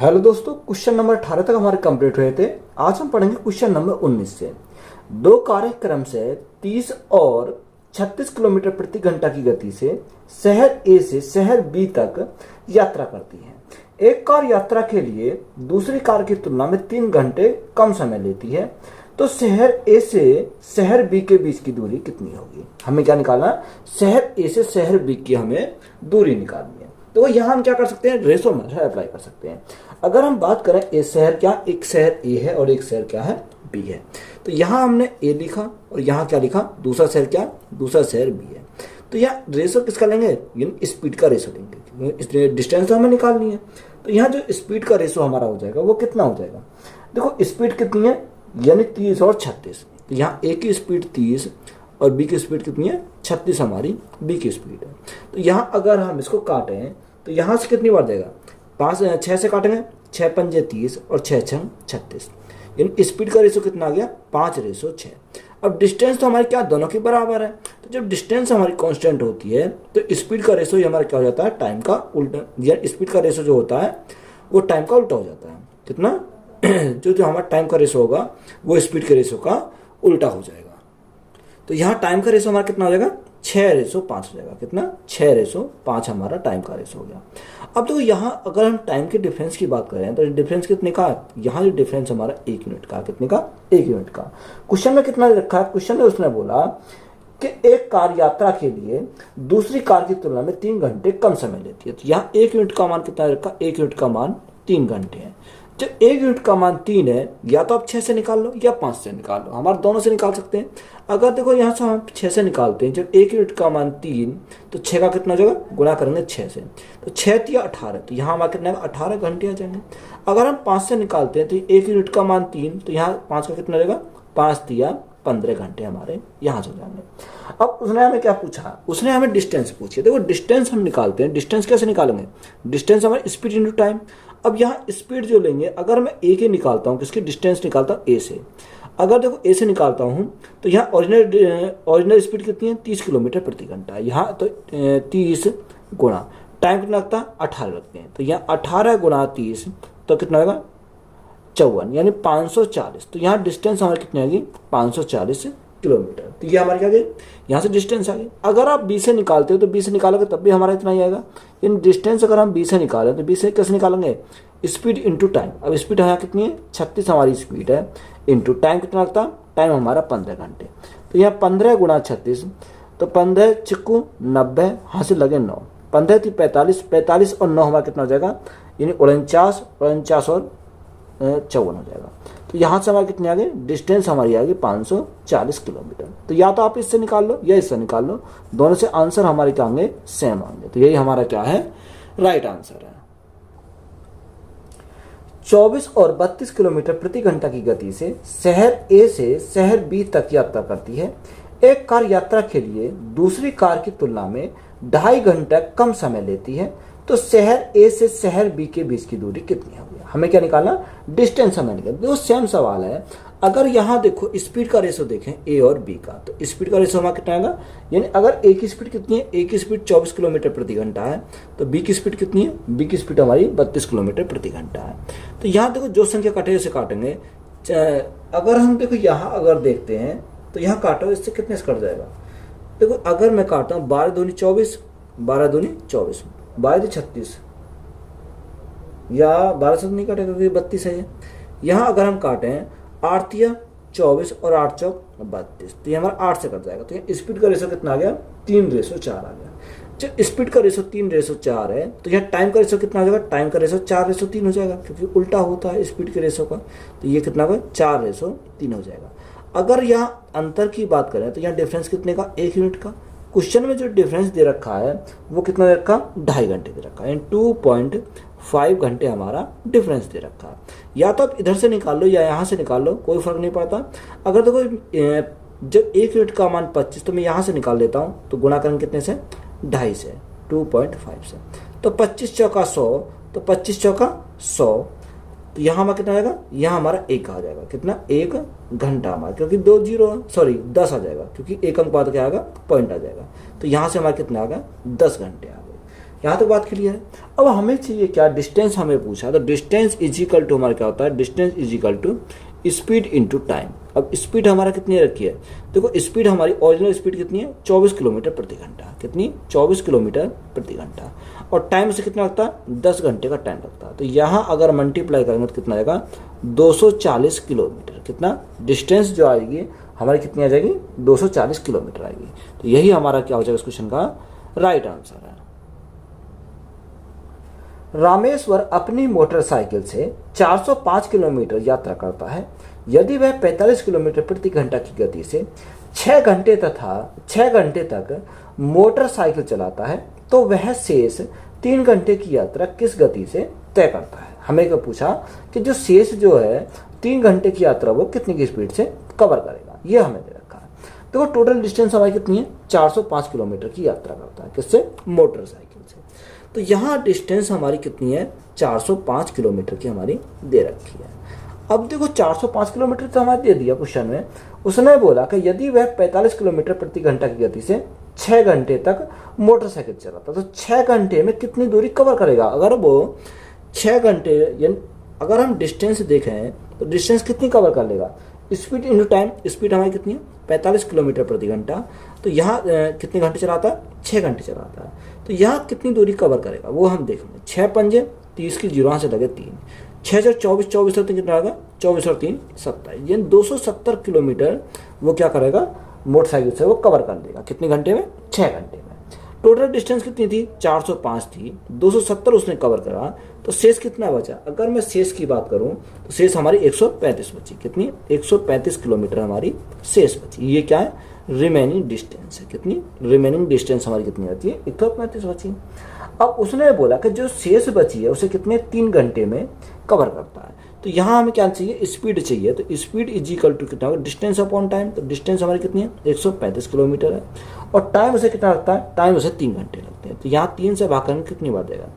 Hello दोस्तों, question number 18 तक हमारे कंप्लीट हुए थे। आज हम पढ़ेंगे क्वेश्चन नंबर 19 से। दो कारें क्रम से 30 और 36 किलोमीटर प्रति घंटा की गति से शहर ए से शहर बी तक यात्रा करती है। एक कार यात्रा के लिए दूसरी कार की तुलना में 3 घंटे कम समय लेती है, तो शहर ए से शहर बी के बीच की दूरी कितनी होगी? हमें क्या निकालना है? शहर ए से शहर बी की हमें दूरी निकालनी है। तो यहाँ हम क्या कर सकते हैं? रेशो मेथड अप्लाई कर सकते हैं। अगर हम बात करें एक शहर ए है और एक शहर क्या है? बी है। तो यहाँ हमने ए लिखा और यहाँ क्या लिखा? दूसरा शहर क्या? दूसरा शहर बी है। तो यहाँ रेशो किसका लेंगे? यानी स्पीड का रेशो लेंगे, इसलिए डिस्टेंस तो हमें निकालनी है। तो यहाँ जो स्पीड का रेशो हमारा हो जाएगा वो कितना हो जाएगा? देखो स्पीड कितनी है, यानी 30 और 36। तो यहाँ ए की स्पीड 30 और बी की स्पीड कितनी है? 36 हमारी बी की स्पीड है। तो यहाँ अगर हम इसको काटें तो यहाँ से कितनी बार जाएगा? 6 से काटेंगे, 6 पंजे 30 और 6 छंग 36, यानी स्पीड का रेशो कितना आ गया? 5:6। अब डिस्टेंस तो हमारी क्या दोनों के बराबर है, तो जब डिस्टेंस हमारी कांस्टेंट होती है तो स्पीड का रेशो हमारा क्या हो जाता है? टाइम का उल्टा, या स्पीड का रेशो जो होता है वो टाइम का उल्टा हो जाता है। कितना? जो हमारा टाइम का रेशो होगा वो स्पीड के रेशो का उल्टा हो जाएगा। तो यहाँ टाइम का रेशो हमारा कितना हो जाएगा? 6:5 हो जाएगा। कितना? 6:5 हमारा टाइम का रेशो हो गया। अब देखो यहाँ अगर हम टाइम के डिफरेंस की बात करें तो डिफरेंस कितने का है? यहाँ जो डिफरेंस हमारा 1 यूनिट का। कितने का? 1 यूनिट का। क्वेश्चन में कितना रखा है? क्वेश्चन में उसने बोला कि एक कार यात्रा के लिए दूसरी कार की तुलना में 3 घंटे कम समय लेती है। तो यहाँ 1 यूनिट का मान कितना रखा? 1 यूनिट का मान 3 घंटे है। जब 1 यूनिट का मान 3 है, या तो आप 6 से निकाल लो या 5 से निकाल लो, हमारे दोनों से निकाल सकते हैं। अगर देखो यहाँ से हम 6 से निकालते हैं, जब 1 यूनिट का मान 3 तो 6 का कितना हो जाएगा? गुणा करेंगे 6 से, तो 6 तिया 18, तो यहाँ हमारा कितना 18 घंटे आ जाएंगे। अगर हम 5 से निकालते हैं तो 1 यूनिट का मान 3, तो यहाँ 5 का कितना रहेगा? 5 तिया 15 घंटे हमारे यहाँ से जाएंगे। अब उसने हमें क्या पूछा? उसने हमें डिस्टेंस पूछी। देखो डिस्टेंस हम निकालते हैं, डिस्टेंस कैसे निकालेंगे? डिस्टेंस हमारी स्पीड इंटू टाइम। अब यहाँ स्पीड जो लेंगे, अगर मैं ए के निकालता हूँ, किसकी डिस्टेंस निकालता हूँ? ए से। अगर देखो ए से निकालता हूँ तो यहाँ ओरिजिनल स्पीड कितनी है? 30 किलोमीटर प्रति घंटा। यहाँ तो 30 गुणा टाइम कितना लगता है? 18 लगते हैं। तो यहाँ 18 गुणा 30 तो कितना होगा? 54, यानी 540। तो यहाँ डिस्टेंस हमारी कितनी आएगी? 540 किलोमीटर। तो ये हमारी क्या गई? यहाँ से डिस्टेंस आ गई। अगर आप बी से निकालते हो तो बी से निकालोगे तब भी हमारा इतना ही आएगा। इन डिस्टेंस अगर हम बी से निकालें तो बी से कैसे निकालेंगे? Speed into time. अब स्पीड यहाँ कितनी है? 36 हमारी स्पीड है, इंटू टाइम कितना लगता है? टाइम हमारा 15 घंटे। तो यहाँ 15 गुणा 36, तो 15 चिक्कू 90, हाँ से लगे 9, 15 थी 45, 45 और 9 हमारा कितना हो जाएगा? यानी 49 और 54 हो जाएगा। तो यहाँ से हमारे कितने आ गए? डिस्टेंस हमारी आ गई 540 किलोमीटर। तो या तो आप इससे निकाल लो या इससे निकाल लो, दोनों से आंसर हमारे क्या होंगे? सेम होंगे। तो यही हमारा क्या है? राइट आंसर है। 24 और 32 किलोमीटर प्रति घंटा की गति से शहर ए से शहर बी तक यात्रा करती है। एक कार यात्रा के लिए दूसरी कार की तुलना में 2.5 घंटा कम समय लेती है, तो शहर ए से शहर बी के बीच की दूरी कितनी होगी? हमें क्या निकालना? डिस्टेंस हमें निकालना। देखो सेम सवाल है। अगर यहाँ देखो स्पीड का रेशो देखें ए और बी का, तो स्पीड का रेशो हमारा कितना आएगा? यानी अगर ए की स्पीड कितनी है? ए की स्पीड 24 किलोमीटर प्रति घंटा है, तो बी की स्पीड कितनी है? बी की स्पीड हमारी 32 किलोमीटर प्रति घंटा है। तो यहाँ देखो जो संख्या काटे से काटेंगे। अगर हम देखो यहाँ अगर देखते हैं तो यहाँ काटो, इससे कितने से कट जाएगा? देखो अगर मैं काटता हूँ 12 दूनी 24, 12 दूनी 24, 12 36, या 12 से नहीं काटेगा क्योंकि 32 है। यहाँ अगर हम काटें 8 तिया 24 और 8 चौक 32, तो ये हमारा 8 से कट जाएगा। तो ये स्पीड का रेशो कितना आ गया? 3:4 आ गया। जब स्पीड का रेशो 3:4 है तो यहाँ टाइम का रेशो कितना हो जाएगा? टाइम का रेशो 4:3 हो जाएगा, क्योंकि उल्टा होता है स्पीड के रेशो का। तो ये कितना होगा? 4:3 हो जाएगा। अगर यहाँ अंतर की बात करें तो यहाँ डिफरेंस कितने का? 1 यूनिट का। क्वेश्चन में जो डिफरेंस दे रखा है वो कितना दे रखा? 2.5 घंटे दे रखा है, 2.5 घंटे हमारा डिफरेंस दे रखा है। या तो आप इधर से निकाल लो या यहाँ से निकाल लो, कोई फर्क नहीं पड़ता। अगर देखो जब 1 यूनिट का मान 25, तो मैं यहाँ से निकाल लेता हूँ, तो गुणा करेंगे कितने से? 2.5 से, 2.5 से। तो 25 चौका 100, तो 25 चौका 100, तो यहाँ हमारा कितना आएगा? यहाँ हमारा 1 आ जाएगा। कितना? 1 घंटा हमारा, क्योंकि 10 आ जाएगा, क्योंकि एक अंक बाद क्या आएगा? पॉइंट आ जाएगा। तो यहाँ से हमारा कितना आ गया? 10 घंटे आ गए। यहाँ तक बात क्लियर है। अब हमें चाहिए क्या, डिस्टेंस हमें पूछा, तो डिस्टेंस इज इक्वल टू हमारा क्या होता है, distance is equal to speed into time. अब स्पीड हमारा कितनी रखी है, देखो स्पीड हमारी ओरिजिनल स्पीड कितनी है 24 किलोमीटर प्रति घंटा, कितनी 24 किलोमीटर प्रति घंटा, और टाइम से कितना लगता है 10 घंटे का टाइम लगता है। तो यहाँ अगर मल्टीप्लाई करेंगे तो कितना आएगा 240 किलोमीटर, कितना डिस्टेंस जो आएगी हमारी कितनी आ जाएगी 240 किलोमीटर आएगी। तो यही हमारा क्या हो जाएगा इस क्वेश्चन का राइट आंसर है। रामेश्वर अपनी मोटरसाइकिल से 405 किलोमीटर यात्रा करता है। यदि वह 45 किलोमीटर प्रति घंटा की गति से 6 घंटे तक मोटरसाइकिल चलाता है तो वह शेष 3 घंटे की यात्रा किस गति से तय करता है। हमें क्या पूछा कि जो शेष जो है 3 घंटे की यात्रा वो कितनी की स्पीड से कवर करेगा, ये हमें दे रखा है। तो टोटल डिस्टेंस हमारी कितनी है 405 किलोमीटर की यात्रा करता है, किससे, मोटरसाइकिल से। तो यहाँ डिस्टेंस हमारी कितनी है 405 किलोमीटर की हमारी दे रखी है। अब देखो 405 किलोमीटर तो हमारे दे दिया क्वेश्चन में, उसने बोला कि यदि वह 45 किलोमीटर प्रति घंटा की गति से 6 घंटे तक मोटरसाइकिल चलाता तो 6 घंटे में कितनी दूरी कवर करेगा। अगर वो 6 घंटे यानी अगर हम डिस्टेंस देखें तो डिस्टेंस कितनी कवर कर लेगा, स्पीड इंटू टाइम, स्पीड हमारी कितनी है 45 किलोमीटर प्रति घंटा, तो यहाँ कितने घंटे चलाता है 6 घंटे चलाता है, तो यहाँ कितनी दूरी कवर करेगा वो हम देखेंगे। 6 पंजे 30 की 0 से लगे 3, 6 से 24, 24 से कितना आएगा 24 और 3 27, यानी 270 किलोमीटर वो क्या करेगा मोटरसाइकिल से वो कवर कर देगा, कितने घंटे में 6 घंटे में। टोटल डिस्टेंस कितनी थी 405 थी, 270 उसने कवर करा, तो शेष कितना बचा। अगर मैं शेष की बात करूं तो शेष हमारी 135 बची, कितनी 135 किलोमीटर हमारी शेष बची। ये क्या है रिमेनिंग डिस्टेंस है, कितनी रिमेनिंग डिस्टेंस हमारी कितनी आती है 135 बची। अब उसने बोला कि जो शेष बची है उसे कितने 3 घंटे में कवर करता है। तो यहाँ हमें क्या चाहिए स्पीड चाहिए, तो स्पीड इज इक्वल टू कितना होगा डिस्टेंस अपॉन टाइम, तो डिस्टेंस हमारी कितनी है 135 किलोमीटर है, और टाइम उसे कितना लगता है, टाइम उसे 3 घंटे लगते हैं। तो यहाँ 3 से भाग करके कितनी बार देगा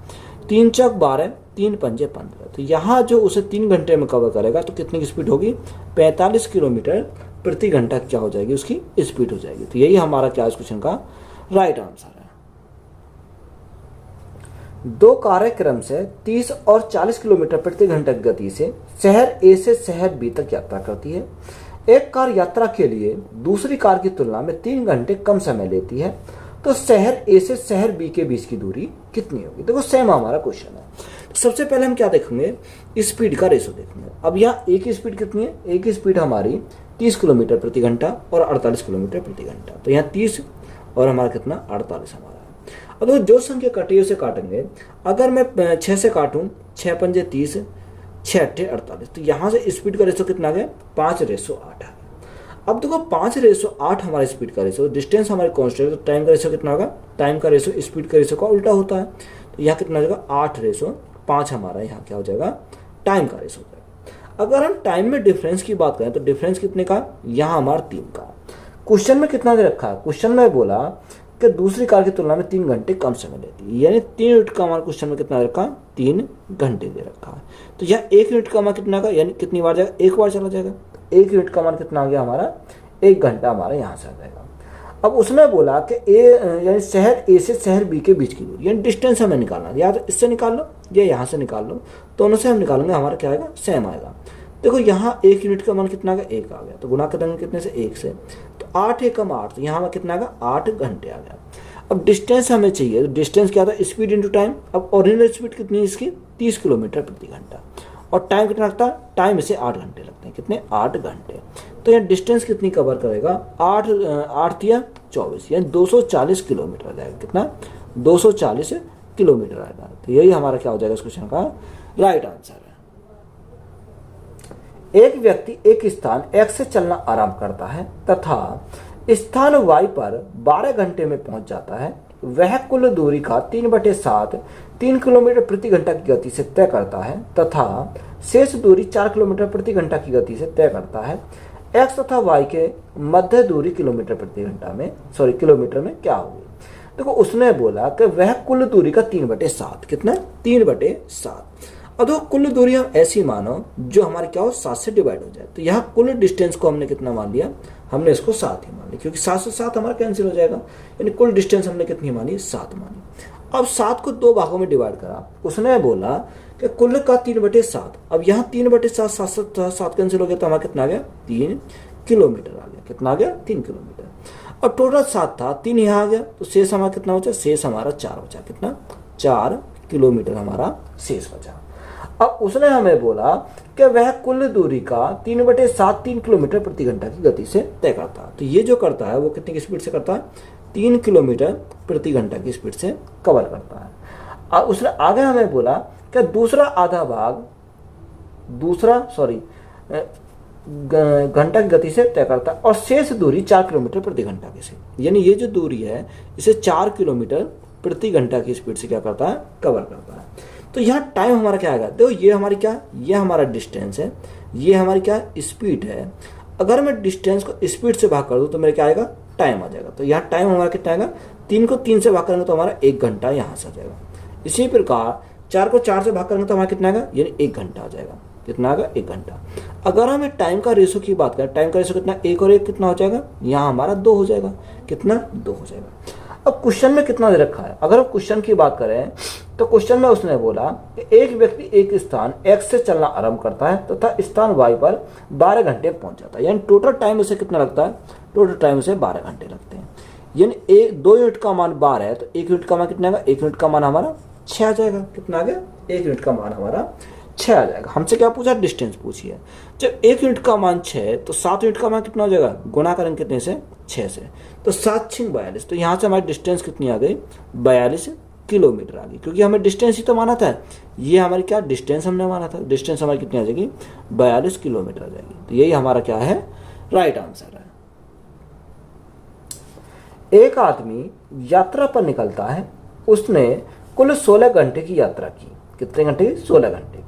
3 चौक 12, 3 पंजे 15, तो यहाँ जो उसे 3 घंटे में कवर करेगा तो कितनी की स्पीड होगी 45 किलोमीटर प्रति घंटा क्या हो जाएगी उसकी स्पीड हो जाएगी। तो यही हमारा क्या इस क्वेश्चन का राइट आंसर है। 2 कारें क्रम से 30 और 40 किलोमीटर प्रति घंटा की गति से शहर ए से शहर बी तक यात्रा करती है। एक कार यात्रा के लिए दूसरी कार की तुलना में 3 घंटे कम समय लेती है, तो शहर ए से शहर बी के बीच की दूरी कितनी होगी। देखो सेम हमारा क्वेश्चन है। तो सबसे पहले हम क्या देखेंगे स्पीड का रेशो देखेंगे। अब यहाँ ए की स्पीड कितनी है, ए की स्पीड हमारी 30 किलोमीटर प्रति घंटा और 48 किलोमीटर प्रति घंटा, तो यहाँ 30 और हमारा कितना 48 हमारा। अब तो जो संख्या कटी उसे काटेंगे, अगर मैं 6 से काटूं 6 पंजे 30, 6 अट्ठे 48, तो यहाँ से स्पीड का रेशो कितना आ गया 5:8 है। अब देखो 5:8 हमारा स्पीड का रेशो, डिस्टेंस हमारे कांस्टेंट, तो टाइम का रेशो कितना होगा, टाइम का रेशो स्पीड का रेशो का उल्टा होता है, तो यहाँ कितना हो जाएगा 8:5 हमारा यहाँ क्या हो जाएगा टाइम का रेशो हो जाएगा। अगर हम टाइम में डिफरेंस की बात करें तो डिफरेंस कितने का, यहाँ हमारा 3 का। क्वेश्चन में कितना दे रखा है, क्वेश्चन में बोला कि दूसरी कार की तुलना में 3 घंटे कम समय लेती है, यानी 3 यूनिट का हमारे क्वेश्चन में कितना दे रखा 3 घंटे दे रखा है। तो यहाँ 1 यूनिट का मान कितना का, यानी कितनी बार जाएगा 1 बार चला जाएगा, 1 यूनिट का मान कितना आ गया हमारा 1 घंटा हमारा यहाँ से आ जाएगा। अब उसने बोला कि यानी शहर ए से शहर बी के बीच की दूरी यानी डिस्टेंस हमें निकालना है, या तो इससे निकाल लो या यहाँ से निकाल लो, दोनों से हम निकालेंगे हमारा क्या आएगा सेम आएगा। देखो यहाँ 1 यूनिट का मान कितना आ गया 1 आ गया, तो गुना करेंगे कितने से 1 से, तो 8 एकम 8, तो यहाँ हमें कितना आ गया 8 घंटे आ गया। अब डिस्टेंस हमें चाहिए, तो डिस्टेंस क्या था स्पीड इंटू टाइम। अब ओरिजिनल स्पीड कितनी है इसकी 30 किलोमीटर प्रति घंटा, और टाइम कितना लगता है, टाइम इसे 8 घंटे लगते हैं, कितने 8 घंटे। तो यहाँ डिस्टेंस कितनी कवर करेगा 8 या 24, यानी 240 किलोमीटर आ जाएगा, कितना 240 किलोमीटर आएगा। तो यही हमारा क्या हो जाएगा इस क्वेश्चन का राइट आंसर है। एक व्यक्ति एक स्थान X से चलना आरंभ करता है तथा स्थान Y पर 12 घंटे में पहुंच जाता है। वह कुल दूरी का 3/7 3 किलोमीटर प्रति घंटा की गति से तय करता है तथा शेष दूरी 4 किलोमीटर प्रति घंटा की गति से तय करता है। X तथा Y के मध्य दूरी किलोमीटर में क्या होगी। देखो उसने बोला कि वह कुल दूरी का 3/7, कितना 3/7। अब देखो कुल दूरी हम ऐसी मानो जो हमारी क्या हो 7 से डिवाइड हो जाए, तो यहाँ कुल डिस्टेंस को हमने कितना मान लिया, हमने इसको 7 ही मान लिया, क्योंकि 7 से 7 हमारा कैंसिल हो जाएगा, यानी कुल डिस्टेंस हमने कितनी मानी 7 मानी। अब 7 को 2 भागों में डिवाइड करा, उसने बोला कि कुल का 3/7। अब यहाँ 3/7 7 कैंसिल हो गया तो हमारा कितना आ गया 3 किलोमीटर आ गया। कितना आ गया 3 किलोमीटर। अब टोटल 7 था, 3 यहाँ आ गया तो शेष हमारा कितना बचा, शेष हमारा 4 बचा। कितना 4 किलोमीटर हमारा शेष बचा। अब उसने हमें बोला कि वह कुल दूरी का 3/7 3 किलोमीटर प्रति घंटा की गति से तय करता है। तो ये जो करता है वो कितनी की स्पीड से करता है, 3 किलोमीटर प्रति घंटा की स्पीड से कवर करता है। अब उसने आगे हमें बोला कि घंटा की गति से तय करता है और शेष दूरी 4 किलोमीटर प्रति घंटा की से, यानी ये जो दूरी है इसे 4 किलोमीटर प्रति घंटा की स्पीड से क्या करता है, कवर करता है। तो यहाँ टाइम हमारा क्या आएगा, देखो ये हमारी क्या, ये हमारा डिस्टेंस है, ये हमारी क्या स्पीड है। अगर मैं डिस्टेंस को स्पीड से भाग कर दूं तो मेरा क्या आएगा, टाइम आ जाएगा। तो यहाँ टाइम हमारा कितना आएगा, 3 को 3 से भाग करेंगे तो हमारा 1 घंटा यहाँ से आ जाएगा। इसी प्रकार 4 को 4 से भाग करेंगे तो हमारा कितना आएगा, यानी 1 घंटा आ जाएगा। कितना आएगा, 1 घंटा। अगर हमें टाइम का रेशो की बात करें, टाइम का रेशो कितना, 1 और 1 कितना हो जाएगा, यहाँ हमारा 2 हो जाएगा। कितना, 2 हो जाएगा। अब क्वेश्चन में कितना दे रखा है, अगर हम क्वेश्चन की बात करें तो क्वेश्चन में उसने बोला कि एक व्यक्ति एक स्थान x से चलना आरंभ करता है तथा स्थान y पर 12 घंटे पहुंच जाता है, यानी टोटल टाइम उसे कितना लगता है, टोटल टाइम उसे 12 घंटे लगते हैं। यानी 2 यूनिट का मान 12 है तो 1 यूनिट का मान कितना आएगा, 1 यूनिट का मान हमारा 6 आ जाएगा। कितना आ गया, 1 यूनिट का मान हमारा 6 आ जाएगा। हमसे क्या पूछा, डिस्टेंस पूछी है। जब 1 यूनिट का मान 6 तो 7 यूनिट का मान कितना हो जाएगा, गुणा करेंगे कितने से, 6 से, तो 7 6 42। तो यहाँ से हमारी डिस्टेंस कितनी आ गई, 42 किलोमीटर आ गई, क्योंकि हमें डिस्टेंस ही तो माना था। ये हमारी क्या डिस्टेंस हमने माना था, डिस्टेंस हमारी कितनी आ जाएगी, 42 किलोमीटर आ जाएगी। तो यही हमारा क्या है, राइट आंसर है। एक आदमी यात्रा पर निकलता है, उसने कुल 16 घंटे की यात्रा की। कितने घंटे की, 16 घंटे की।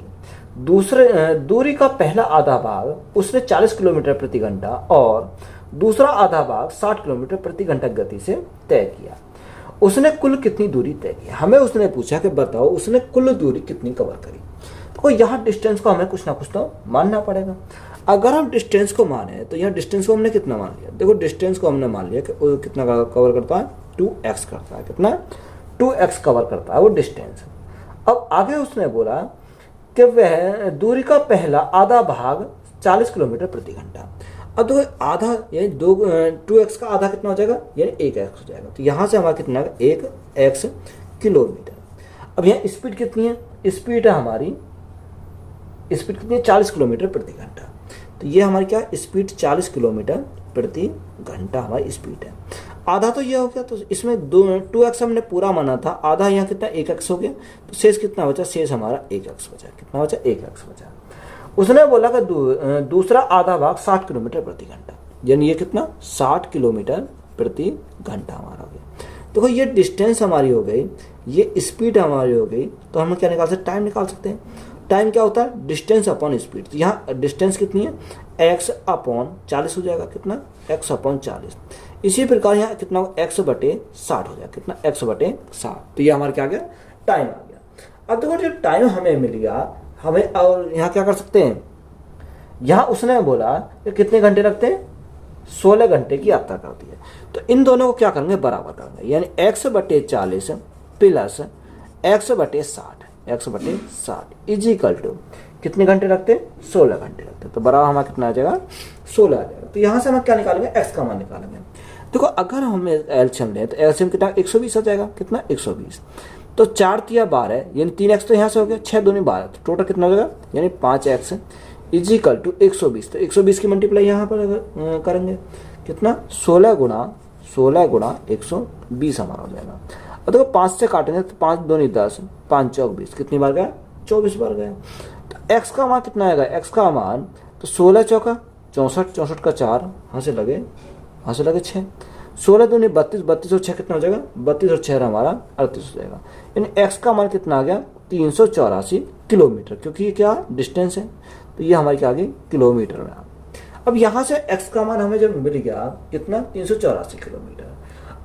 दूरी का पहला आधा भाग उसने 40 किलोमीटर प्रति घंटा और दूसरा आधा भाग 60 किलोमीटर प्रति घंटा गति से तय किया। उसने कुल कितनी दूरी तय की। हमें उसने पूछा कि बताओ उसने कुल दूरी कितनी कवर करी। तो यहाँ डिस्टेंस को हमें कुछ ना कुछ तो मानना पड़ेगा। अगर हम डिस्टेंस को माने तो यहाँ डिस्टेंस को हमने कितना मान लिया, देखो डिस्टेंस को हमने मान लिया कि वो कितना कवर करता है, 2x करता है। कितना, 2x कवर करता है वो डिस्टेंस। अब आगे उसने बोला कि वह दूरी का पहला आधा भाग 40 किलोमीटर प्रति घंटा। अब देखो आधा यानी 2x का आधा कितना हो जाएगा, यानी 1x हो जाएगा। तो यहाँ से हमारा कितना है, 1x किलोमीटर। अब यहाँ स्पीड कितनी है, स्पीड है हमारी, स्पीड कितनी है, 40 किलोमीटर प्रति घंटा। तो ये हमारी क्या, स्पीड 40 किलोमीटर प्रति घंटा हमारी स्पीड है। आधा तो ये हो गया, तो इसमें 2x हमने पूरा माना था, आधा यहाँ कितना 1x हो गया, तो शेष कितना बचा, शेष हमारा 1x बचा। कितना बचा, 1x बचा। उसने बोला कि दूसरा आधा भाग 60 किलोमीटर प्रति घंटा, यानी ये कितना, 60 किलोमीटर प्रति घंटा हमारा हो गया। देखो ये डिस्टेंस हमारी हो गई, ये स्पीड हमारी हो गई, तो हम क्या निकाल सकते, टाइम निकाल सकते हैं। टाइम क्या होता है, डिस्टेंस अपॉन स्पीड। तो यहाँ डिस्टेंस कितनी है, x अपॉन 40 हो जाएगा। कितना, x अपॉन 40। इसी प्रकार यहाँ कितना, x बटे 60 हो जाएगा। कितना, x बटे 60। तो ये हमारा क्या आ गया, टाइम आ गया। अब देखो जो टाइम हमें मिल गया, हमें और यहाँ क्या कर सकते हैं, यहाँ उसने बोला कि कितने घंटे लगते हैं, 16 घंटे की यात्रा करती है। तो इन दोनों को क्या करेंगे, बराबर करेंगे, यानी x बटे 40 प्लस x बटे 60 इज इक्वल टू कितने घंटे लगते हैं, 16 घंटे लगते हैं। तो बराबर हमारा कितना आ जाएगा, 16 आ जाएगा। तो यहाँ से हम क्या निकालेंगे, x का मान निकालेंगे। देखो अगर हम एलसीएम लें तो एलसीएम कितना, 120 आ जाएगा। कितना, 120। तो 4 तिया 12 यानी 3x तो यहाँ से हो गया, 6 दूनी 12, तो टोटल कितना हो जाएगा, यानी 5x इज इक्वल टू 120। तो 120 की मल्टीप्लाई यहाँ पर करेंगे, कितना, 16 गुणा 120 हमारा हो जाएगा। और देखो 5 से काटेंगे तो 5 दूनी 10, 5 चौक 20, कितनी बार गया, 24 बार गया। तो x का मान कितना आएगा, x का मान तो 16 चौका 64, 64 का 4, यहाँ से लगे 6, 16 दूनी 32, 32 और 6 कितना हो जाएगा, 32 और 6 हमारा 38 हो जाएगा। यानी x का मान कितना आ गया, 384 किलोमीटर, क्योंकि ये क्या डिस्टेंस है, तो ये हमारी क्या आ गई, किलोमीटर में। अब यहाँ से x का मान हमें जब मिल गया कितना, 384 किलोमीटर।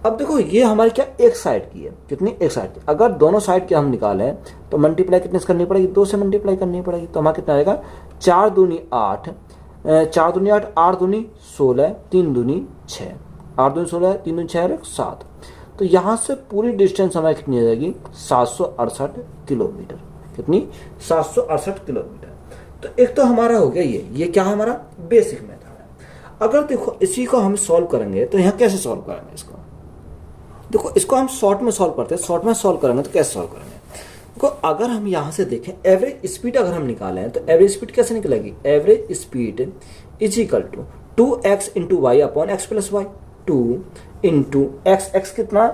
अब देखो ये हमारी क्या, एक साइड की है, कितनी, एक साइड की। अगर दोनों साइड के हम निकालें तो मल्टीप्लाई कितने से करनी पड़ेगी, 2 से मल्टीप्लाई करनी पड़ेगी। तो हमारा कितना आएगा, 4 दूनी 8, 4 दूनी 8, 8 दूनी 16, 3 दूनी 6, 8 दूनी 16, 3 दूनी 6 और 7। तो यहाँ से पूरी डिस्टेंस हमारी कितनी आ जाएगी 768 किलोमीटर। कितनी? 768 किलोमीटर। तो एक तो हमारा हो गया ये क्या है हमारा बेसिक मेथड है। अगर देखो इसी को हम सॉल्व करेंगे तो यहाँ कैसे सॉल्व करेंगे इसको? देखो इसको हम शॉर्ट में सॉल्व करते हैं, शॉर्ट में सॉल्व करेंगे तो कैसे सॉल्व करेंगे? देखो अगर हम यहाँ से देखें एवरेज स्पीड अगर हम निकालें तो एवरेज स्पीड कैसे निकलेगी? Average speed is equal to 2x into y upon x plus y. 2 into x कितना?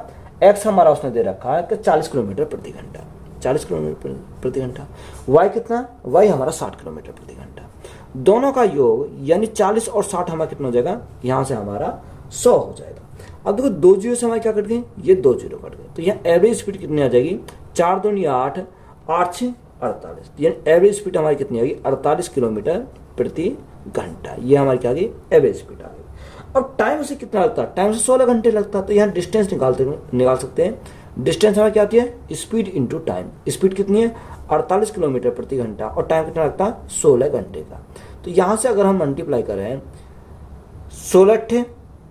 एक्स हमारा उसने दे रखा है कि 40 किलोमीटर प्रति घंटा, 40 किलोमीटर प्रति घंटा। वाई कितना? वाई हमारा 60 किलोमीटर प्रति घंटा। दोनों का योग यानी 40 और 60 हमारा कितना हो जाएगा? यहाँ से हमारा 100 हो जाएगा। अब देखो 2 जीरो से हमारे क्या कट गए? ये 2 जीरो कट गए। तो यहाँ एवरेज स्पीड कितनी आ जाएगी? 4 दूनी 8, 8 6 48। यानी एवरेज स्पीड हमारी कितनी आ गई? 48 किलोमीटर प्रति घंटा। ये हमारी क्या आ गई? एवरेज स्पीड आ गई। अब टाइम से कितना लगता है? टाइम से 16 घंटे लगता है। तो यहाँ डिस्टेंस निकाल सकते हैं। डिस्टेंस हमारी क्या आती है? Speed into time. स्पीड कितनी है? 48 किलोमीटर प्रति घंटा और टाइम कितना लगता है? 16 घंटे का। तो यहाँ से अगर हम मल्टीप्लाई करें 16 अट्ठे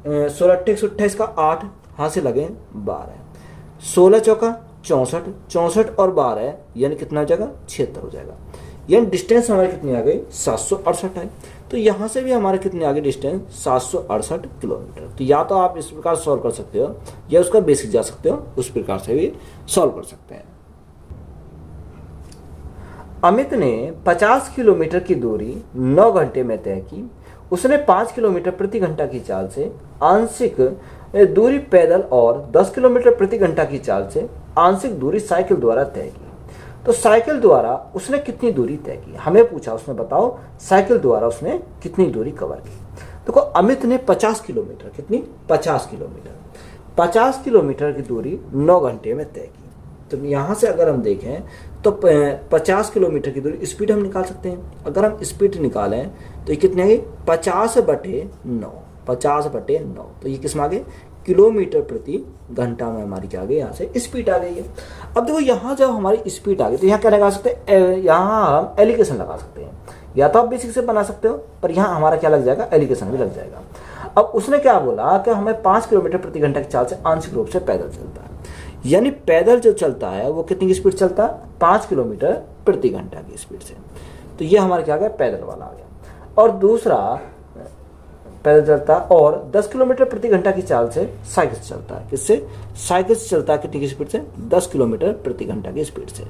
128 का 8 हाथ से लगे 12, 16 चौका 64, 64 और 12 यानी कितना हो जाएगा? 76 हो जाएगा। यानी डिस्टेंस हमारी कितनी आ गई? 768 है। तो यहाँ से भी हमारे कितनी आ गई डिस्टेंस? 768 किलोमीटर। तो या तो आप इस प्रकार सॉल्व कर सकते हो या उसका बेसिक जा सकते हो, उस प्रकार से भी सॉल्व कर सकते हैं। अमित ने 50 किलोमीटर की दूरी 9 घंटे में तय की। उसने 5 किलोमीटर प्रति घंटा की चाल से आंशिक दूरी पैदल और 10 किलोमीटर प्रति घंटा की चाल से आंशिक दूरी साइकिल द्वारा तय की। तो साइकिल द्वारा उसने कितनी दूरी तय की? हमें पूछा, उसने बताओ साइकिल द्वारा उसने कितनी दूरी कवर की। देखो अमित ने 50 किलोमीटर, कितनी? 50 किलोमीटर, 50 किलोमीटर की दूरी 9 घंटे में तय की। तो यहाँ से अगर हम देखें तो 50 किलोमीटर की दूरी स्पीड हम निकाल सकते हैं। अगर हम स्पीड निकालें तो ये कितने है? 50/9, 50/9। तो ये किस में आ गए? किलोमीटर प्रति घंटा में हमारी क्या आ गई? यहाँ से स्पीड आ गई है। अब देखो यहाँ जब हमारी स्पीड आ गई तो यहाँ क्या लगा सकते हैं? यहाँ हम एलिगेशन लगा सकते हैं। या तो आप बेसिक से बना सकते हो, पर यहाँ हमारा क्या लग जाएगा? एलिगेशन भी लग जाएगा। अब उसने क्या बोला कि हमें 5 किलोमीटर प्रति घंटा की चाल से आंशिक रूप से पैदल चलता है। यानी पैदल जो चलता है वो कितनी की स्पीड चलता है? 5 किलोमीटर प्रति घंटा की स्पीड से। तो ये हमारा क्या आ गया? पैदल वाला आ गया। और दूसरा पैदल चलता है और 10 किलोमीटर प्रति घंटा की चाल से साइकिल से चलता है। किससे? साइकिल से चलता है। कितनी की स्पीड से? 10 किलोमीटर प्रति घंटा की स्पीड से।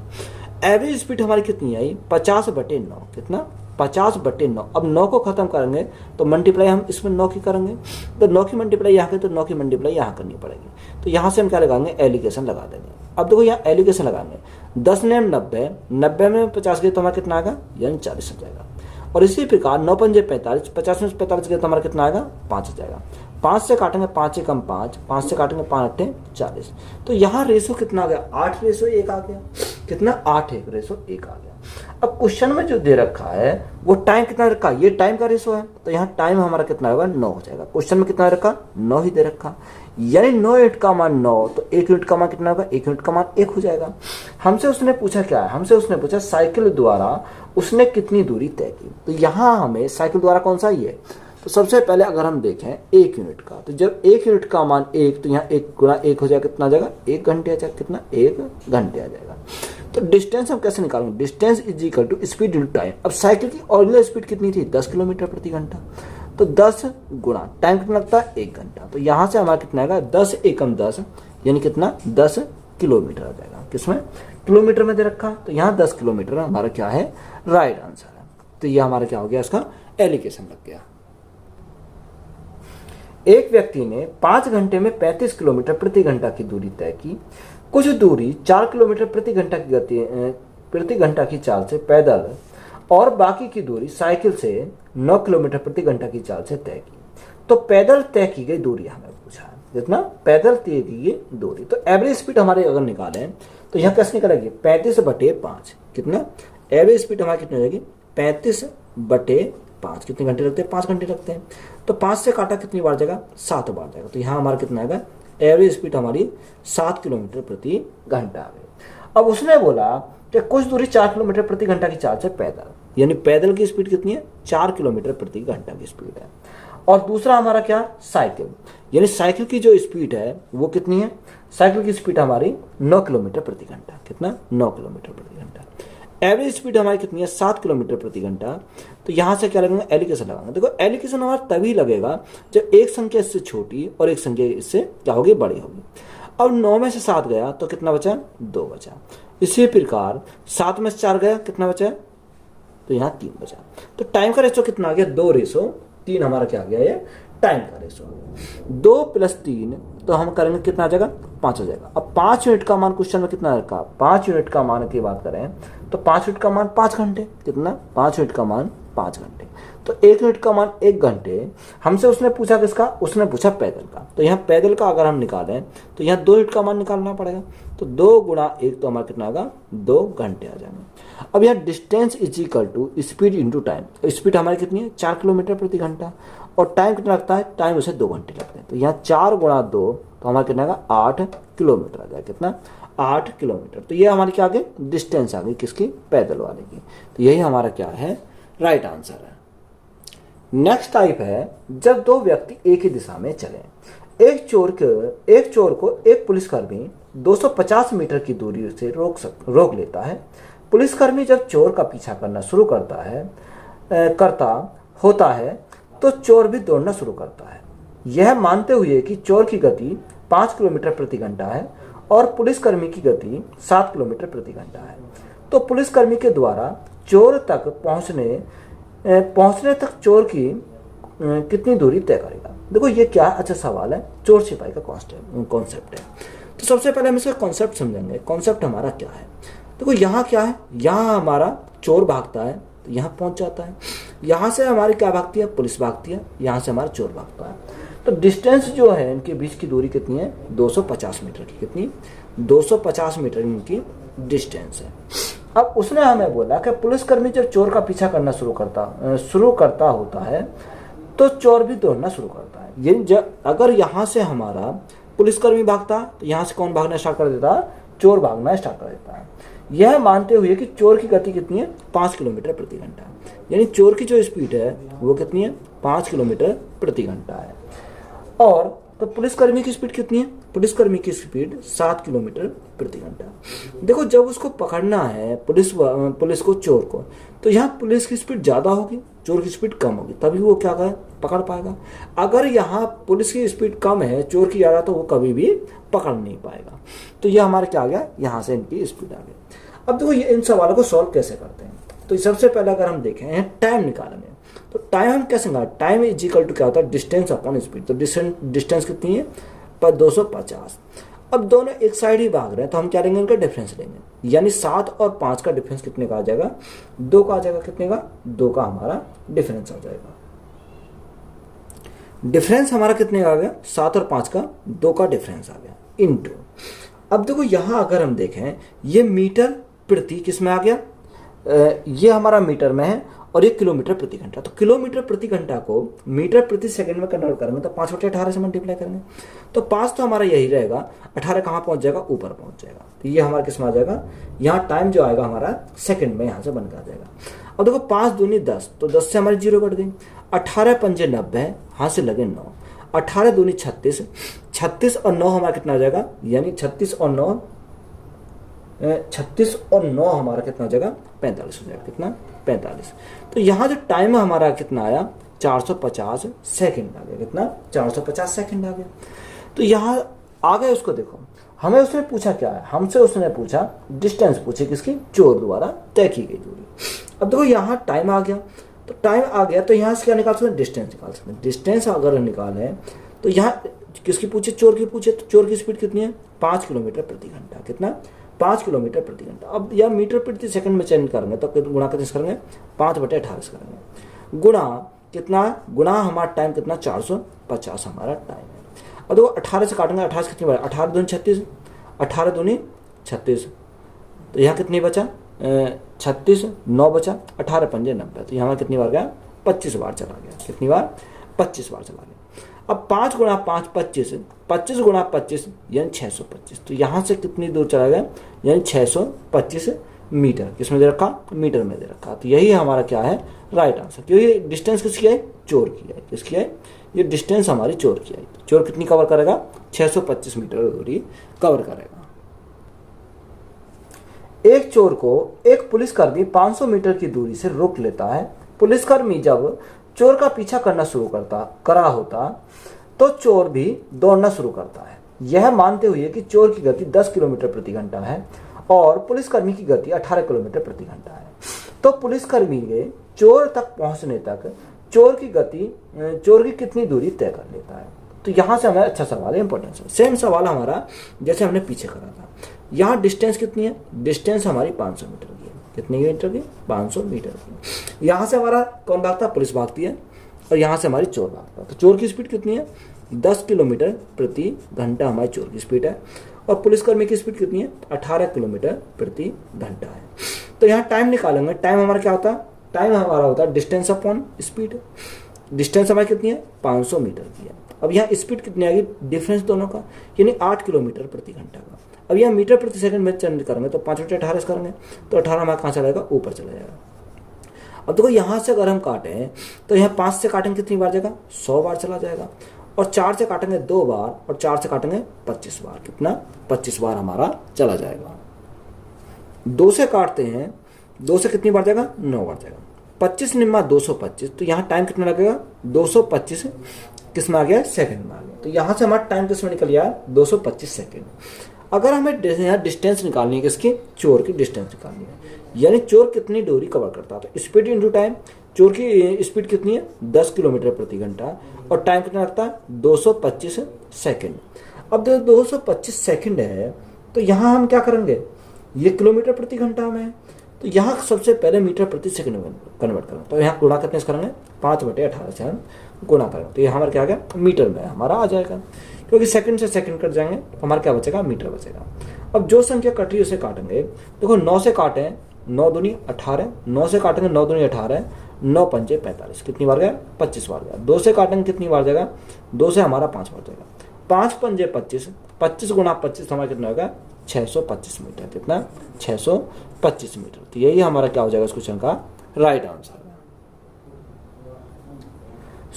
एवरेज स्पीड हमारी कितनी आई? 50/9। कितना? 50/9। अब 9 को खत्म करेंगे तो मल्टीप्लाई हम इसमें 9 की करेंगे, तो 9 की मल्टीप्लाई यहाँ की, तो 9 की मल्टीप्लाई यहाँ करनी पड़ेगी। तो यहाँ से हम क्या लगाएंगे? एलिगेशन लगा देंगे। अब देखो यहाँ एलिगेशन लगाएंगे। 10 ने 90, 90 में 50 गए तो हमारा कितना आएगा? यानी 40 हो जाएगा। और इसी प्रकार 9 पंजे 45, 50 में 45 गए तो हमारा कितना आएगा? 5 हो जाएगा। 5 से काटेंगे 5 से कम 5, 5 से काटेंगे 5 अट्ठे 40। तो यहाँ रेशो कितना आ गया? 8:1 आ गया। कितना? 8:1 आ गया। अब क्वेश्चन में जो दे रखा है वो टाइम कितना रखा? ये टाइम का रेशो है, तो यहाँ टाइम हमारा कितना होगा? 9 हो जाएगा। क्वेश्चन में कितना रखा? 9 ही दे रखा। यानी 9 यूनिट का मान 9, तो 1 यूनिट का मान कितना होगा? 1 यूनिट का मान 1 हो जाएगा। हमसे उसने पूछा क्या है? हमसे उसने पूछा साइकिल द्वारा उसने कितनी दूरी तय की। तो यहाँ हमें साइकिल द्वारा कौन सा ही है? तो सबसे पहले अगर हम देखें 1 यूनिट का, तो जब 1 यूनिट का मान 1, तो यहाँ 1 गुणा 1 हो जाएगा। कितना आ जाएगा? 1 घंटे आ जाएगा। कितना? 1 घंटे आ जाएगा। तो डिस्टेंस हम कैसे निकालेंगे? Distance is equal to speed into time. अब साइकिल की ओरिजिनल स्पीड कितनी थी? 10 किलोमीटर प्रति घंटा। तो 10 गुणा टाइम कितना लगता है? 1 घंटा। तो यहाँ से हमारा कितना आएगा? 10 एकम 10 यानी कितना? 10 किलोमीटर आ जाएगा। किसमें? किलोमीटर में दे रखा। तो यहाँ 10 किलोमीटर हमारा क्या है? राइट आंसर है। तो यह हमारा क्या हो गया? इसका एलिगेशन लग गया। एक व्यक्ति ने 5 घंटे में 35 किलोमीटर प्रति घंटा की दूरी तय की। कुछ दूरी 4 किलोमीटर प्रति घंटा की चाल से पैदल और बाकी की दूरी साइकिल से 9 किलोमीटर प्रति घंटा की चाल से तय की। तो पैदल तय की गई दूरी हमें पूछा है। कितना? पैदल तय की गई दूरी। तो एवरेज स्पीड हमारे अगर निकालें तो यहाँ कैसे निकलेगी? 35/5। कितना? एवरेज स्पीड हमारी कितनी हो जाएगी? 35/5। कितने घंटे लगते हैं? 5 घंटे लगते हैं। तो 5 से काटा कितनी बार जाएगा? 7 बार जाएगा। तो यहाँ हमारा कितना आएगा? एवरेज स्पीड हमारी 7 किलोमीटर प्रति घंटा आ गई। अब उसने बोला कि कुछ दूरी 4 किलोमीटर प्रति घंटा की चाल से पैदल, यानी पैदल की स्पीड कितनी है? 4 किलोमीटर प्रति घंटा की स्पीड है। और दूसरा हमारा क्या, साइकिल, यानी साइकिल की जो स्पीड है वो कितनी है, साइकिल की स्पीड हमारी 9 किलोमीटर प्रति घंटा, कितना, 9 किलोमीटर प्रति घंटा। एवरेज स्पीड हमारी कितनी है, 7 किलोमीटर प्रति घंटा। तो यहाँ से क्या लगेगा, एलिकेशन लगाएंगे। देखो एलिकेशन हमारा तभी लगेगा जब एक संख्या इससे छोटी और एक संख्या इससे क्या होगी, बड़ी होगी। अब 9 में से 7 गया तो कितना बचा, 2 बचा। इसी प्रकार 7 में से 4 गया, कितना बचा, तो यहाँ 3 बचा। तो टाइम का रेशो कितना आ गया, 2:3 हमारा क्या आ गया, ये टाइम का रेशो। 2 + 3 तो हम करेंगे कितना आ जाएगा, 5 हो जाएगा। अब 5 यूनिट का मान क्वेश्चन में कितना रखा, 5 यूनिट का मान की बात करें तो 5 यूनिट का मान 5 घंटे, कितना, 5 यूनिट का मान 5 घंटे। तो 1 यूनिट का मान 1 घंटे। हमसे उसने पूछा किसका, उसने पूछा पैदल का। तो यहाँ पैदल का अगर हम निकालें तो यहाँ 2 यूनिट का मान निकालना पड़ेगा। तो 2 × 1 तो हमारा कितना आएगा, 2 घंटे आ जाएंगे। अब यहाँ distance is equal to speed into time. Speed हमारी कितनी है, 4 किलोमीटर प्रति घंटा, और टाइम कितना लगता है, टाइम उसे 2 घंटे लगते हैं। तो यहाँ 4 × 2 तो हमारा कितना आएगा, 8 किलोमीटर आ जाएगा, कितना, 8 किलोमीटर। तो ये हमारी क्या आ गई, डिस्टेंस आ गई किसकी, पैदल वाले की। तो यही हमारा क्या है, राइट आंसर है। नेक्स्ट टाइप है जब 2 व्यक्ति एक ही दिशा में चले। एक चोर को एक पुलिसकर्मी 250 मीटर की दूरी से रोक लेता है। पुलिसकर्मी जब चोर का पीछा करना शुरू करता है तो चोर भी दौड़ना शुरू करता है, यह मानते हुए कि चोर की गति 5 किलोमीटर प्रति घंटा है और पुलिसकर्मी की गति 7 किलोमीटर प्रति घंटा है। तो पुलिसकर्मी के द्वारा चोर तक पहुंचने तक चोर की कितनी दूरी तय करेगा। देखो ये क्या अच्छा सवाल है, चोर सिपाही का कॉन्सेप्ट है। तो सबसे पहले हम इसका कॉन्सेप्ट समझेंगे। कॉन्सेप्ट हमारा क्या है, देखो यहाँ क्या है, यहाँ हमारा चोर भागता है तो यहाँ पहुंच जाता है। यहाँ से हमारी क्या भागती है, पुलिस भागती है, यहाँ से हमारा चोर भागता है। तो डिस्टेंस जो है इनके बीच की दूरी कितनी है, 250 मीटर की, कितनी, 250 मीटर इनकी डिस्टेंस है। अब उसने हमें बोला कि पुलिसकर्मी जब चोर का पीछा करना शुरू करता होता है तो चोर भी दौड़ना शुरू करता है। ये अगर यहाँ से हमारा पुलिसकर्मी भागता तो यहाँ से कौन भागना स्टार्ट कर देता, चोर भागना स्टार्ट कर देता है। यह मानते हुए कि चोर की गति कितनी है, 5 किलोमीटर प्रति घंटा, यानी चोर की जो स्पीड है वो कितनी है, 5 किलोमीटर प्रति घंटा है। और तो पुलिसकर्मी की स्पीड कितनी है, पुलिसकर्मी की स्पीड 7 किलोमीटर प्रति घंटा। देखो जब उसको पकड़ना है पुलिस को चोर को, तो यहाँ पुलिस की स्पीड ज़्यादा होगी, चोर की स्पीड कम होगी, तभी वो क्या पकड़ पाएगा। अगर यहाँ पुलिस की स्पीड कम है, चोर की ज़्यादा, तो वो कभी भी पकड़ नहीं पाएगा। तो ये हमारे क्या आ गया, यहाँ से इनकी स्पीड आ गई। अब देखो ये इन सवालों को सॉल्व कैसे करते हैं। तो सबसे पहले अगर हम देखें टाइम निकालेंगे, तो टाइम हम कैसे निकालें, टाइम इज इक्वल टू क्या होता है, डिस्टेंस अपॉन स्पीड। तो डिस्टेंस कितनी है, पर 250। अब दोनों एक साइड ही भाग रहे हैं तो हम क्या लेंगे, इनका डिफरेंस लेंगे, यानी 7 और 5 का डिफरेंस कितने का आ जाएगा, 2 का आ जाएगा, कितने का, 2 का हमारा डिफरेंस आ जाएगा। डिफरेंस हमारा कितने का आ गया, 7 और 5 का 2 का डिफरेंस आ गया, इनटू। अब देखो यहां अगर हम देखें, ये मीटर प्रति किस में आ गया, ये हमारा मीटर में है और ये किलोमीटर प्रति घंटा। तो किलोमीटर प्रति घंटा को मीटर प्रति सेकंड में कन्वर्ट करेंगे तो 5/18 से मल्टीप्लाई करेंगे। तो 5 तो हमारा यही रहेगा, 18 कहाँ पहुंच जाएगा, ऊपर पहुंच जाएगा। तो ये हमारा किस में आ जाएगा, यहाँ टाइम जो आएगा हमारा सेकंड में यहाँ से बनकर आ जाएगा। अब देखो 5 दूनी 10, तो 10 से हमारी 0 कट गई। 18 पंजे 90, हाथ से लगे 9। 18 दूनी 36, 36 और 9 हमारा कितना आ जाएगा, यानी 36 और 9 हमारा कितना हो जाएगा, 45 हो जाएगा, कितना, 45। तो यहाँ जो टाइम हमारा कितना आया, 450 सेकंड आ गया, कितना, 450 सेकंड आ गया। तो यहाँ आ गए, उसको देखो, हमें उसने पूछा क्या है, हमसे उसने पूछा डिस्टेंस पूछी, किसकी, चोर द्वारा तय की गई दूरी। अब देखो यहाँ टाइम आ गया, तो टाइम आ गया तो यहाँ से क्या निकाल सकते हैं, डिस्टेंस निकाल सकते हैं। डिस्टेंस अगर निकालें तो यहाँ किसकी पूछे, चोर की पूछे, तो चोर की स्पीड कितनी है, 5 किलोमीटर प्रति घंटा, कितना, 5 किलोमीटर प्रति घंटा। अब या मीटर प्रति सेकंड में चेंज करेंगे तो गुणा कितने करेंगे, 5/18 करेंगे, गुणा कितना, गुणा हमारा टाइम कितना, 450 हमारा टाइम है। अब देखो 18 से काटेंगे, 18 से कितनी बार, 18 दूनी 36, 18 दूनी 36, तो यहाँ कितनी बचा, 36, 9 बचा, 18 पंजे 90, तो यहाँ कितनी बार गया, 25 बार चला गया, कितनी बार, 25 बार चला गया। अब 5 × 5 25, 25 × 25 यानी 625। तो यहाँ से कितनी दूर चला गया, यानी 625 मीटर, किसमें दे रखा, मीटर में दे रखा। तो यही हमारा क्या है, राइट आंसर, क्योंकि डिस्टेंस किसकी है, चोर की है, किसकी है, ये डिस्टेंस हमारी चोर की आई। चोर कितनी कवर करेगा? 625 मीटर दूरी कवर करेगा। एक चोर को एक पुलिसकर्मी 500 मीटर की दूरी से रोक लेता है। पुलिसकर्मी जब चोर का पीछा करना शुरू करा होता तो चोर भी दौड़ना शुरू करता है, यह मानते हुए कि चोर की गति 10 किलोमीटर प्रति घंटा है और पुलिसकर्मी की गति 18 किलोमीटर प्रति घंटा है। तो पुलिसकर्मी के चोर तक पहुंचने तक चोर की कितनी दूरी तय कर लेता है? तो यहां से हमें अच्छा सवाल है, इंपॉर्टेंस है। सेम सवाल हमारा जैसे हमने पीछे करा था। यहाँ डिस्टेंस कितनी है? डिस्टेंस हमारी 500 मीटर की है। कितनी मीटर की? 500 मीटर की। यहाँ से हमारा कौन भागता है? पुलिस भागती है। और यहाँ से हमारी चोर भागता है। तो चोर की स्पीड कितनी है? 10 किलोमीटर प्रति घंटा हमारी चोर की स्पीड है। और पुलिसकर्मी की स्पीड कितनी है? 18 किलोमीटर प्रति घंटा है। तो यहाँ टाइम निकालेंगे। टाइम हमारा क्या होता है? टाइम हमारा होता है डिस्टेंस अपॉन स्पीड। डिस्टेंस हमारी कितनी है? 500 मीटर की है। अब यहाँ स्पीड कितनी आएगी? डिफरेंस दोनों का, यानी 8 किलोमीटर प्रति घंटा का। अब यहाँ मीटर प्रति सेकंड में चेंज करेंगे तो 5 बटे 18 करेंगे तो 18 हमारा कहाँ चला जाएगा? ऊपर चला जाएगा। अब देखो यहाँ से अगर हम काटें तो यहाँ 5 से काटेंगे कितनी बार जाएगा? 100 बार चला जाएगा। और 4 से काटेंगे 2 बार और 4 से काटेंगे 25 बार। कितना? 25 बार हमारा चला जाएगा। 2 से काटते हैं, 2 से कितनी बार जाएगा? 9 बार जाएगा। 25 निम्मा 225, तो यहाँ टाइम कितना लगेगा? 225 किस में आ गया? सेकंड में आ गया। तो यहाँ से हमारा टाइम किस में निकल गया? 225 सेकंड। अगर हमें यहाँ डिस्टेंस निकालनी है, किसकी? चोर की डिस्टेंस निकालनी है, यानी चोर कितनी दूरी कवर करता है। तो स्पीड इंटू टाइम। चोर की स्पीड कितनी है? 10 किलोमीटर प्रति घंटा और टाइम कितना लगता है? 225 सेकंड। अब देखो 225 सेकंड है तो यहाँ हम क्या करेंगे? ये किलोमीटर प्रति घंटा में है तो यहाँ सबसे पहले मीटर प्रति सेकंड में कन्वर्ट करेंगे। तो यहाँ गुणा कितने से करेंगे? 5 बटे 18 से हम गुणा करेंगे तो ये हमारा क्या आ गया? मीटर में हमारा आ जाएगा, क्योंकि सेकंड से सेकंड कट जाएंगे तो हमारा क्या बचेगा? मीटर बचेगा। अब जो संख्या कट रही है उसे काटेंगे। देखो 9 से काटें 9 दूनी 18, 9 से काटेंगे 9 दूनी 18, 9 पंजे 45, कितनी बार गया? 25 बार गया। 2 से काटेंगे कितनी बार जाएगा? 2 से हमारा 5 बार जाएगा। 5 पंजे 25, 25 गुणा 25 हमारा कितना होगा? 625 मीटर। कितना? 625 मीटर। तो यही हमारा क्या हो जाएगा इस क्वेश्चन का राइट आंसर।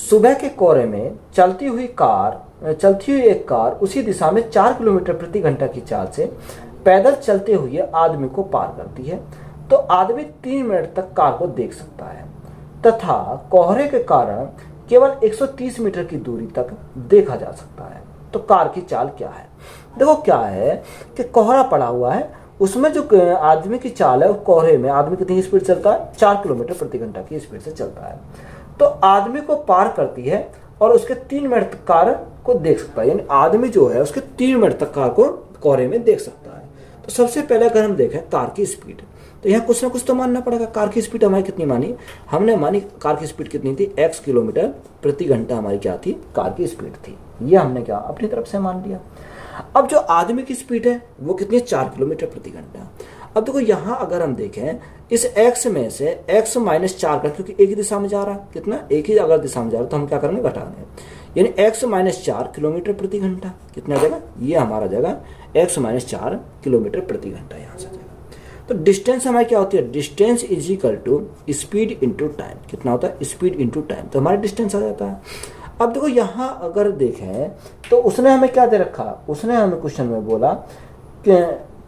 सुबह के कोहरे में चलती हुई एक कार उसी दिशा में 4 किलोमीटर प्रति घंटा की चाल से पैदल चलते हुए आदमी को पार करती है। तो आदमी 3 मिनट तक कार को देख सकता है तथा कोहरे के कारण केवल 130 मीटर की दूरी तक देखा जा सकता है। तो कार की चाल क्या है? देखो क्या है कि कोहरा पड़ा हुआ है, उसमें जो आदमी की चाल है, उस कोहरे में आदमी कितनी स्पीड चलता है? 4 किलोमीटर प्रति घंटा की स्पीड से चलता है। तो आदमी को पार करती है और उसके 3 मिनट तक कार को देख सकता है, यानी आदमी जो है उसके 3 मिनट तक कार को कोहरे में देख सकता है। तो सबसे पहले अगर हम देखें कार की स्पीड, तो यहाँ कुछ ना कुछ तो मानना पड़ेगा। कार की स्पीड हमारी कितनी मानी? हमने मानी कार की स्पीड कितनी थी? x किलोमीटर प्रति घंटा हमारी क्या थी? कार की स्पीड थी। ये हमने क्या अपनी तरफ से मान लिया। अब जो आदमी की स्पीड है वो कितनी है? 4 किलोमीटर प्रति घंटा। अब देखो यहाँ अगर हम देखें इस x में से x माइनस 4 का, क्योंकि एक ही दिशा में जा रहा है, कितना? एक ही अगर दिशा में जा रहा है तो हम क्या करेंगे? घटाएंगे, यानी x माइनस 4 किलोमीटर प्रति घंटा। कितना आ जाएगा? ये हमारा जाएगा x माइनस 4 किलोमीटर प्रति घंटा। यहाँ से जाएगा। तो डिस्टेंस हमारी क्या होती है? Distance is equal to speed into time. कितना होता है? Speed into time. तो हमारा डिस्टेंस आ जाता है। अब देखो यहाँ अगर देखें तो उसने हमें क्या दे रखा? उसने हमें क्वेश्चन में बोला कि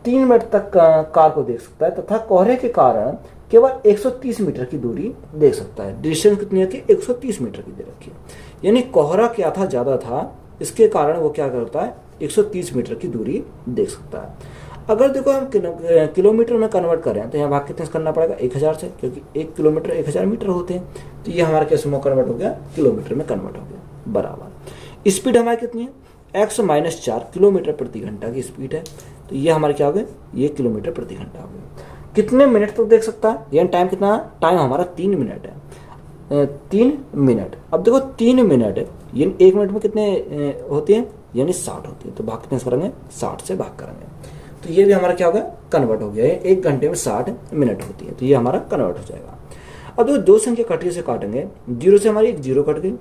3 मिनट तक कार को देख सकता है तथा कोहरे के कारण केवल 130 मीटर की दूरी देख सकता है। डिस्टेंस कितनी रखी? 130 मीटर की दे रखी है, यानी कोहरा क्या था? ज़्यादा था, इसके कारण वो क्या करता है? 130 मीटर की दूरी देख सकता है। अगर देखो हम किलोमीटर में कन्वर्ट करें तो यहाँ भाग कितने से करना पड़ेगा? 1000 से, क्योंकि 1 किलोमीटर 1000 मीटर होते हैं। तो ये हमारा कैसे में कन्वर्ट हो गया? किलोमीटर में कन्वर्ट हो गया। बराबर स्पीड हमारी कितनी है? x माइनस 4 किलोमीटर प्रति घंटा की स्पीड है। तो ये हमारे क्या हो गए? ये किलोमीटर प्रति घंटा हो गया। कितने मिनट तक देख सकता है? यानी टाइम कितना? टाइम हमारा 3 मिनट है। 3 मिनट। अब देखो 3 मिनट यानी 1 मिनट में कितने होती है? यानी 60 होती है। तो भाग कितने से करेंगे? 60 से भाग करेंगे। तो ये भी हमारा क्या होगा? कन्वर्ट हो गया है। 1 घंटे में 60 मिनट होती है। तो ये हमारा कन्वर्ट हो जाएगा। अब देखो 2 संख्या कटी से काटेंगे, 0 से हमारी एक 0 कट गई।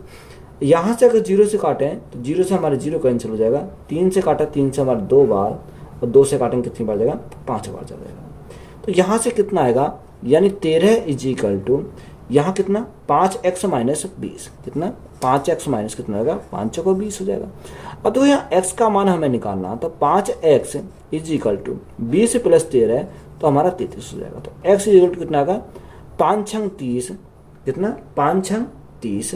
यहाँ से अगर 0 से काटें तो 0 से हमारे 0 कैंसिल हो जाएगा। 3 से काटा, 3 से हमारा 2 बार, और 2 से काटेंगे कितनी बार जाएगा? 5 बार जाएगा। तो यहाँ से कितना आएगा? यानी 13 इज इक्वल टू यहाँ कितना 5x माइनस 20, कितना 5x माइनस कितना होगा 5 चौको 20 हो जाएगा। अब तो यहाँ x का मान हमें निकालना, तो 5x is equal to 20 plus 13 तो हमारा 33 हो जाएगा। तो x इज इक्वल टू कितना होगा 5 छंग 30, कितना 5 छंग 30,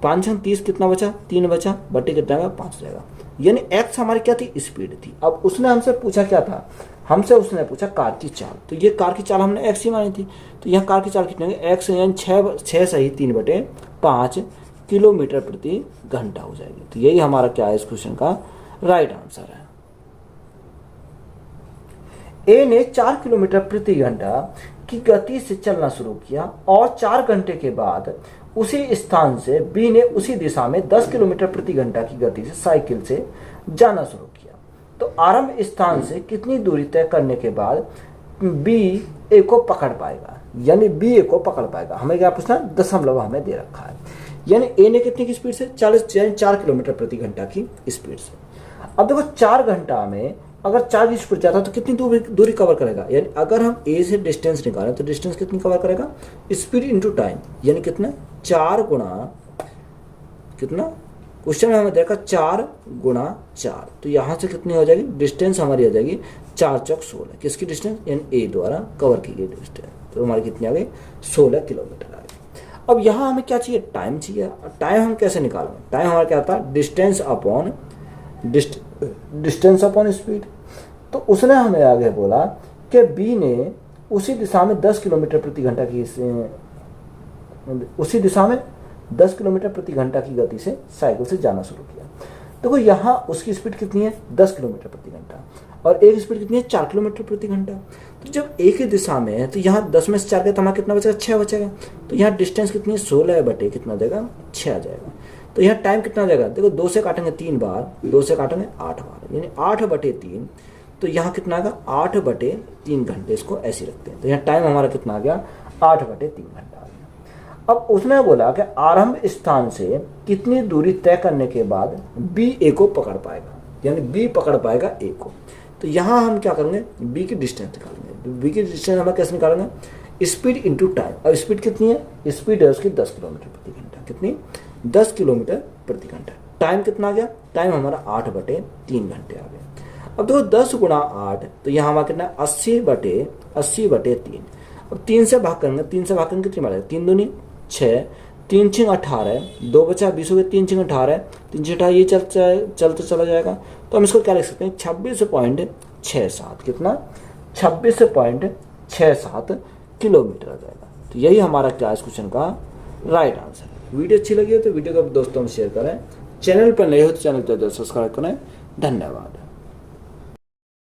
5 छंग 30 कितना बचा 3 बचा, बटे कितना होगा 5 हो जाएगा। यानी x हमारी क्या थी स्पीड थी। अब उसने हमसे पूछा क्या था, हमसे उसने पूछा कार की चाल, तो ये कार की चाल हमने x ही मानी थी, तो यहाँ कार की चाल कितनी होगी x यानी 6 सही 3/5 किलोमीटर प्रति घंटा हो जाएगी। तो यही हमारा क्या है इस क्वेश्चन का राइट आंसर है। ए ने 4 किलोमीटर प्रति घंटा की गति से चलना शुरू किया और 4 घंटे के बाद उसी स्थान से बी ने उसी दिशा में 10 किलोमीटर प्रति घंटा की गति से साइकिल से जाना शुरू किया। तो आरंभ स्थान से कितनी दूरी तय करने के बाद बी ए को पकड़ पाएगा, यानी बी ए को पकड़ पाएगा। हमें क्या पूछना, दशमलव हमें दे रखा है, यानी ए ने कितनी की स्पीड से 4 किलोमीटर प्रति घंटा की स्पीड से। अब देखो 4 घंटा में अगर 4 की स्पीड जाता तो कितनी दूरी कवर करेगा, यानी अगर हम ए से डिस्टेंस निकालें तो डिस्टेंस कितनी कवर करेगा, स्पीड इंटू टाइम, यानी कितना 4 गुणा कितना, क्वेश्चन में हमें देखा 4 गुणा 4, तो यहाँ से कितनी हो जाएगी डिस्टेंस हमारी आ जाएगी 4 चौक 16, किसकी डिस्टेंस यानी ए द्वारा कवर की गई डिस्टेंस, तो हमारी कितनी आ गई 16 किलोमीटर आ गई। अब यहाँ हमें क्या चाहिए, टाइम चाहिए। टाइम हम कैसे निकालेंगे, टाइम हमारा क्या होता है डिस्टेंस अपॉन स्पीड। तो उसने हमें आगे बोला कि बी ने उसी दिशा में 10 किलोमीटर प्रति घंटा की उसी दिशा में 10 किलोमीटर प्रति घंटा की गति से साइकिल से जाना शुरू किया। देखो यहाँ उसकी स्पीड कितनी है 10 किलोमीटर प्रति घंटा और एक स्पीड कितनी है 4 किलोमीटर प्रति घंटा। तो जब एक ही दिशा में है तो यहाँ 10 में से 4 का तमाम कितना बचेगा 6 बचेगा, तो यहाँ डिस्टेंस कितनी है 16 बटे कितना देगा 6 आ जाएगा। तो यहाँ टाइम कितना जाएगा, देखो 2 से काटेंगे 3 बार, 2 से काटेंगे 8 बार, यानी 8/3, तो यहाँ कितना आएगा 8/3 घंटे, इसको ऐसे रखते हैं। तो यहाँ टाइम हमारा कितना आ गया 8/3 घंटा आ गया। अब उसने बोला कि आरंभ स्थान से कितनी दूरी तय करने के बाद बी ए को पकड़ पाएगा, यानी बी पकड़ पाएगा ए को। तो यहाँ हम क्या करेंगे, बी की डिस्टेंस निकालेंगे। बी की डिस्टेंस हम कैसे निकालेंगे, स्पीड इंटू टाइम। अब स्पीड कितनी है, स्पीड है उसकी 10 किलोमीटर प्रति घंटा, कितनी 10 किलोमीटर प्रति घंटा। टाइम कितना आ गया, टाइम हमारा 8/3 घंटे आ गया। अब देखो 10 गुणा 8, तो यहाँ हमारा कितना 80/3। अब 3 से भाग करेंगे, 3 से भाग करेंगे कितनी बार, 3 दूनी 6, 3 6 18, 2 बचा 20 हो गया, 3 6 18, 3 6 18 ये चलते चला जाएगा। तो हम इसको क्या लिख सकते हैं 26.67, कितना 26.67 किलोमीटर आ जाएगा। तो यही हमारा क्या इस क्वेश्चन का राइट आंसर है। वीडियो अच्छी लगी हो तो वीडियो को दोस्तों में शेयर करें, चैनल पर नए हो तो चैनल को सब्सक्राइब करें। धन्यवाद।